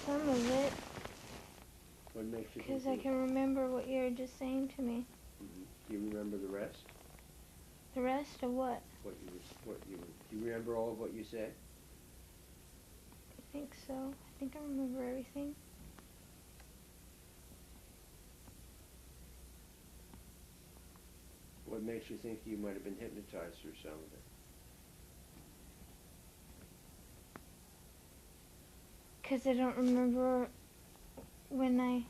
some of it. What makes you think? Because I can remember what you were just saying to me. Do you remember the rest? The rest of what? Do you remember all of what you said? I think so. I think I remember everything. What makes you think you might have been hypnotized through some of it? Because I don't remember when I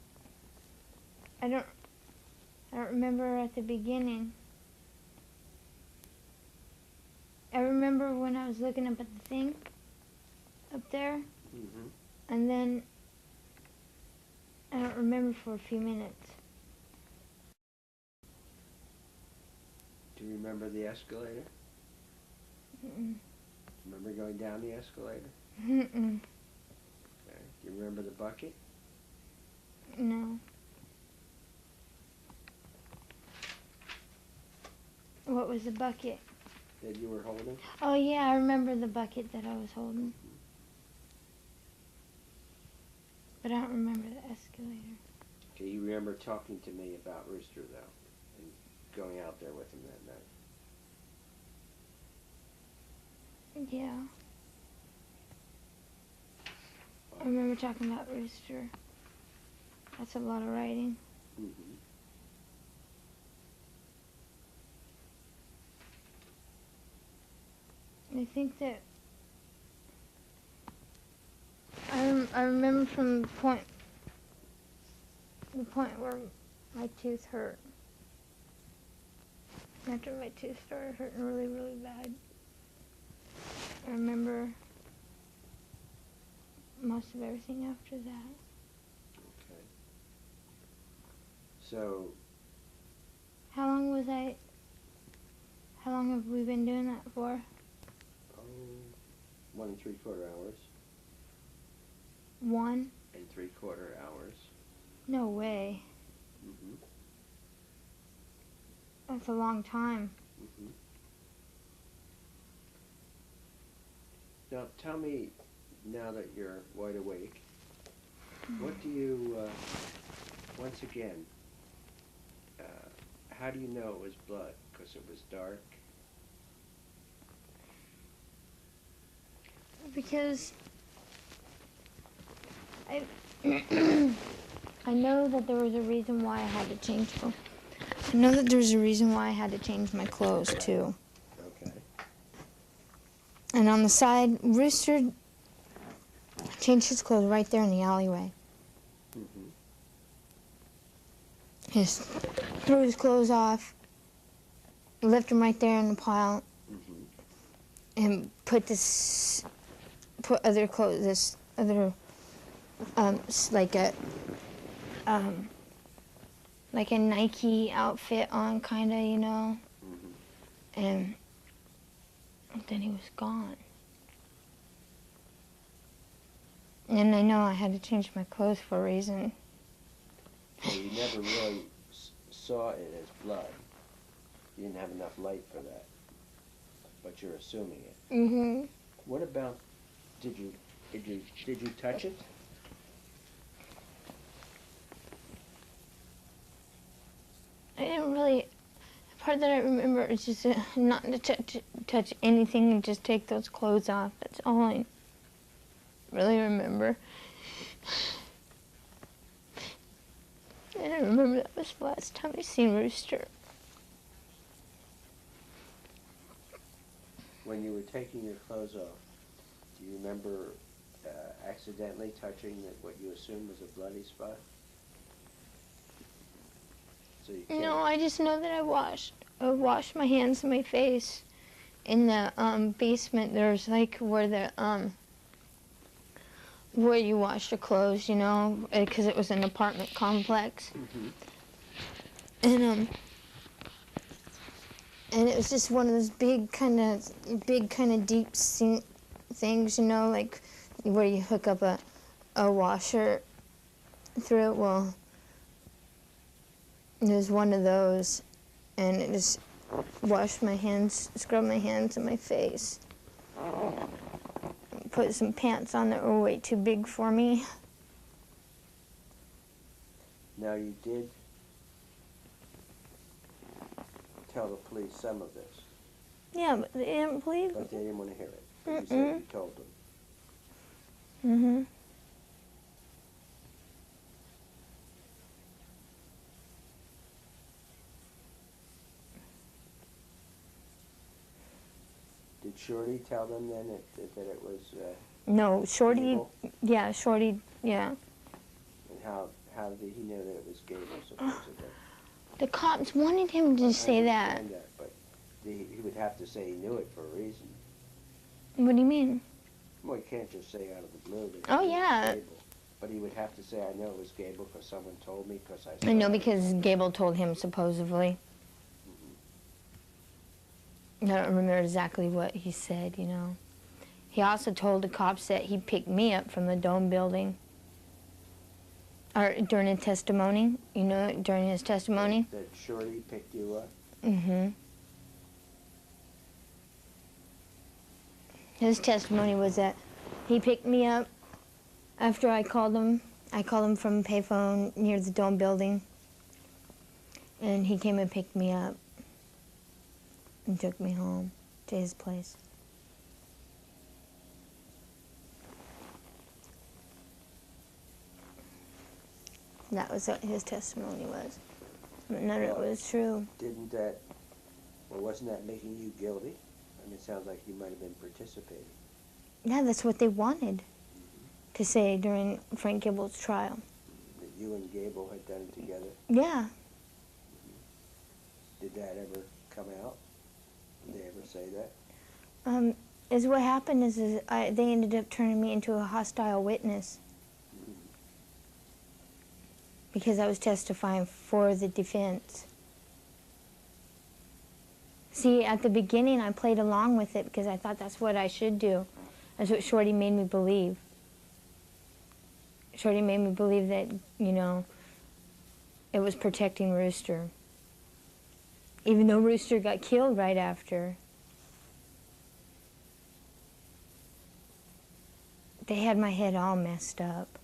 don't remember at the beginning. I remember when I was looking up at the thing up there, and then I don't remember for a few minutes. Do you remember the escalator? Remember going down the escalator? Mm-mm. Okay. Do you remember the bucket? No. What was the bucket? That you were holding? Oh yeah, I remember the bucket that I was holding. But I don't remember the escalator. Do you remember talking to me about Rooster, though, and going out there with him that night? Yeah. I remember talking about Rooster. That's a lot of writing. I think that I remember from the point where my tooth hurt. After my tooth started hurting really, really bad. I remember most of everything after that. Okay. So, How long have we been doing that for? 1 3/4 hours. 1 3/4 hours. No way. That's a long time. Now, tell me, now that you're wide awake, what do you, once again, how do you know it was blood? Because it was dark? Because I know that there was a reason why I had to change them. I know that there was a reason why I had to change my clothes too. Okay. And on the side, Rooster changed his clothes right there in the alleyway. He just threw his clothes off, left them right there in the pile, and put other clothes, like a Nike outfit on, kinda, you know, and then he was gone. And I know I had to change my clothes for a reason. So you never really saw it as blood. You didn't have enough light for that, but you're assuming it. What about? Did you touch it? I didn't really. The part that I remember is just not to touch anything and just take those clothes off. That's all I really remember. And I remember that was the last time I seen Rooster. When you were taking your clothes off, do you remember accidentally touching what you assumed was a bloody spot? So you can't. No, I just know that I washed my hands and my face in the basement. There's like where you wash your clothes, you know, because it was an apartment complex. And it was just one of those big kind of deep sink things, you know, like where you hook up a washer through it. Well, it was one of those, and it just washed my hands, scrubbed my hands and my face. Put some pants on that were way too big for me. Now, you did tell the police some of this, Yeah, but they didn't believe but they me. didn't want to hear it. But you said you told them. Mm-hmm. Did Shorty tell them then that it was No, Shorty, Gable? yeah, Shorty, yeah. And how did he know that it was Gable, supposedly? The cops wanted him to say that. I understand that, but he would have to say he knew it for a reason. What do you mean? Well, he can't just say out of the blue that Oh, it was yeah. Gable. But he would have to say, I know it was Gable because someone told me, because I saw I know, it. because Gable told him, supposedly. I don't remember exactly what he said, you know. He also told the cops that he picked me up from the Dome building. Or during his testimony, you know, during his testimony. That Shorty picked you up? Mm-hmm. His testimony was that he picked me up after I called him. I called him from a payphone near the Dome building. And he came and picked me up and took me home to his place. That was what his testimony was. But none of it was true. Didn't that, well, wasn't that making you guilty? I mean, it sounds like you might have been participating. Yeah, that's what they wanted to say during Frank Gible's trial. That you and Gable had done it together? Yeah. Did that ever come out? Did they ever say that? Is what happened is they ended up turning me into a hostile witness because I was testifying for the defense. See, at the beginning I played along with it because I thought that's what I should do. That's what Shorty made me believe. Shorty made me believe that, you know, it was protecting Rooster. Even though Rooster got killed right after. They had my head all messed up.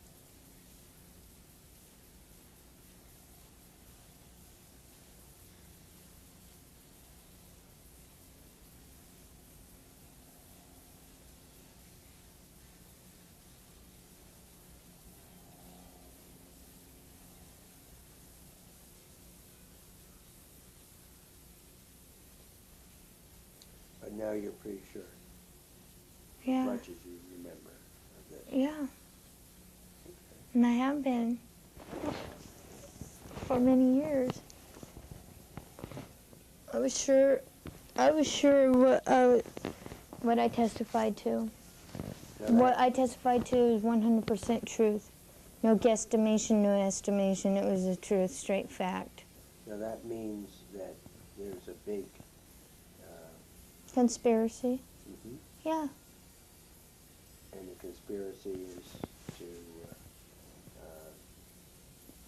But now you're pretty sure, Yeah. as much as you remember of this. Yeah. And I have been for many years. I was sure what I testified to. What I testified to is 100% truth. No guesstimation, no estimation. It was the truth, straight fact. Now that means that there's a big Conspiracy? Yeah. and the conspiracy is to,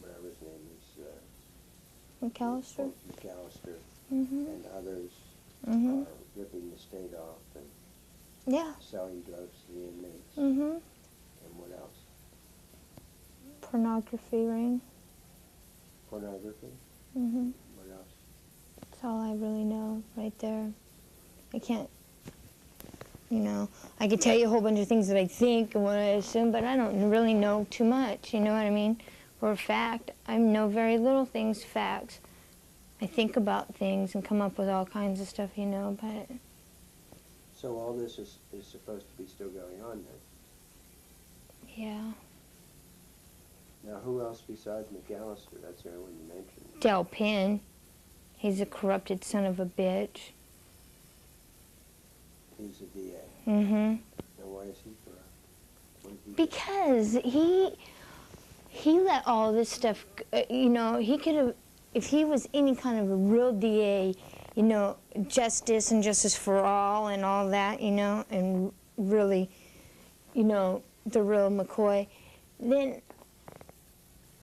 whatever his name is, McAllister? McAllister, Mm-hmm. and others Mm-hmm. are ripping the state off and Yeah. selling drugs to the inmates. Mm-hmm. And what else? Pornography ring. Pornography? Mm-hmm. What else? That's all I really know right there. I can't, you know, I could tell you a whole bunch of things that I think and what I assume, but I don't really know too much, you know what I mean? Or a fact. I know very little things, facts. I think about things and come up with all kinds of stuff, you know, but... So all this is supposed to be still going on then? Yeah. Now who else besides McAllister? That's the only one you mentioned. Del Penn. He's a corrupted son of a bitch. He's a DA. Mm-hmm. Now why is he corrupt? What did he do? Because he let all this stuff, you know, he could have, if he was any kind of a real DA, you know, justice and justice for all and all that, you know, and really, you know, the real McCoy, then